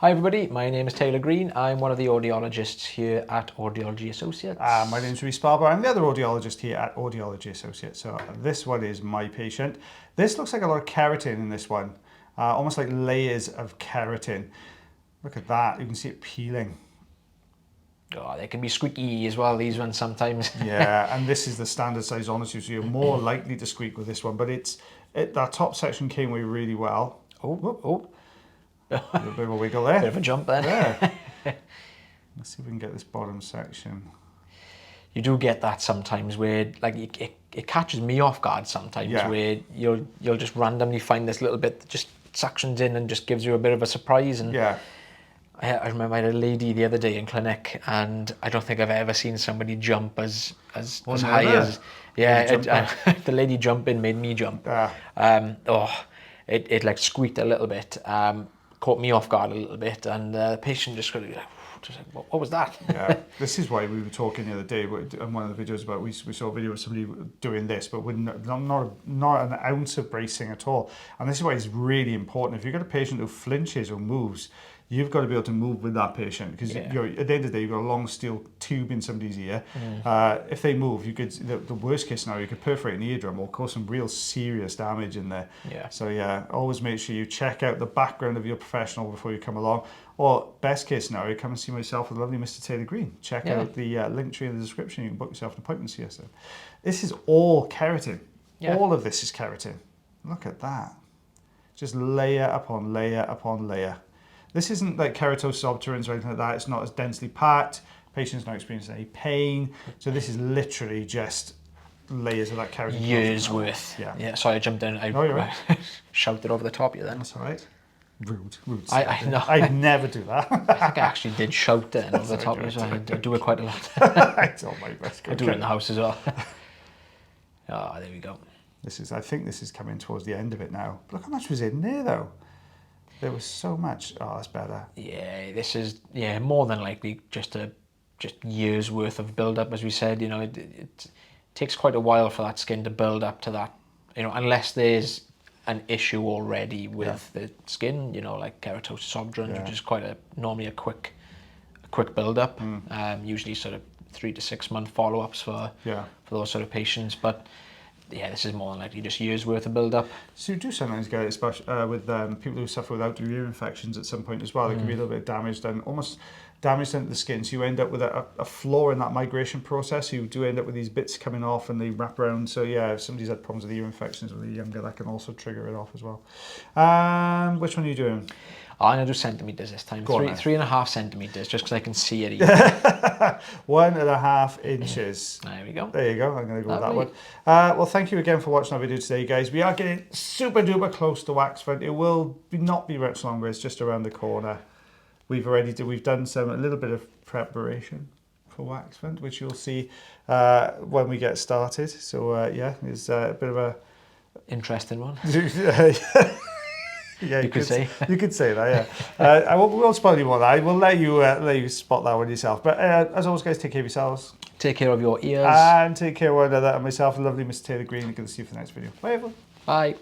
Hi everybody, my name is Taylor Green. I'm one of the audiologists here at Audiology Associates. My name is Rhys Barber. I'm the other audiologist here at Audiology Associates. So this one is my patient. This looks like a lot of keratin in this one, almost like layers of keratin. Look at that, you can see it peeling. Oh, they can be squeaky as well, these ones sometimes. Yeah, and this is the standard size honestly, so you're more likely to squeak with this one, but that top section came away really well. Oh. A little bit of a wiggle there. Bit of a jump then. Yeah. Let's see if we can get this bottom section. You do get that sometimes where, like, it catches me off guard sometimes, where you'll just randomly find this little bit that just suctions in and just gives you a bit of a surprise. And yeah. I remember I had a lady the other day in clinic, and I don't think I've ever seen somebody jump as high as... Yeah, the lady jumping made me jump. It like squeaked a little bit. Caught me off guard a little bit, and the patient just like, what was that? Yeah, this is why we were talking the other day on one of the videos about we saw a video of somebody doing this, but with not an ounce of bracing at all. And this is why it's really important. If you've got a patient who flinches or moves, you've got to be able to move with that patient, because you're, at the end of the day, you've got a long steel tube in somebody's ear. If they move, you could, the worst case scenario, you could perforate an eardrum or cause some real serious damage in there. So yeah, always make sure you check out the background of your professional before you come along. Or best case scenario, come and see myself with the lovely Mr. Taylor Green. Check out the link tree in the description. You can book yourself an appointment to see us. This is all keratin. All of this is keratin. Look at that. Just layer upon layer upon layer. This isn't like keratosis obturans or anything like that. It's not as densely packed. Patient's not experiencing any pain. So this is literally just layers of that keratin. Years worth. Yeah, sorry, I jumped in. I shouted over the top of you then. That's all right. Rude. I know. I'd never do that. I think I actually did shout then over the top of you, so I do it quite a lot. It's all my best. I do it in the house as well. There we go. I think this is coming towards the end of it now. Look how much was in there though. There was so much. Oh, that's better. Yeah, this is more than likely just years worth of build up, as we said. You know, it takes quite a while for that skin to build up to that. You know, unless there's an issue already with the skin. You know, like keratosis obturans, which is normally a quick build up. Usually sort of 3 to 6 month follow ups for those sort of patients, but. Yeah, this is more than likely just years worth of build-up. So you do sometimes get it, especially with people who suffer with outdoor ear infections at some point as well. There can be a little bit of damage done, almost damage done to the skin. So you end up with a flaw in that migration process. You do end up with these bits coming off and they wrap around. So yeah, if somebody's had problems with ear infections when they're younger, that can also trigger it off as well. Which one are you doing? I'm going to do centimetres this time. 3.5 centimetres, just because I can see it easy. 1.5 inches. There we go. There you go. I'm going to go with that one. Well, thank you again for watching our video today, guys. We are getting super duper close to wax front. It will not be much longer. It's just around the corner. We've done a little bit of preparation for wax front, which you'll see when we get started. So yeah, it's a bit of a interesting one. Yeah, you could say. You could say that, yeah. We won't spoil you more that. We'll let you spot that one yourself. But as always, guys, take care of yourselves. Take care of your ears. And take care of one another. And myself, the lovely Mr. Taylor Green. Good to see you for the next video. Bye, everyone. Bye.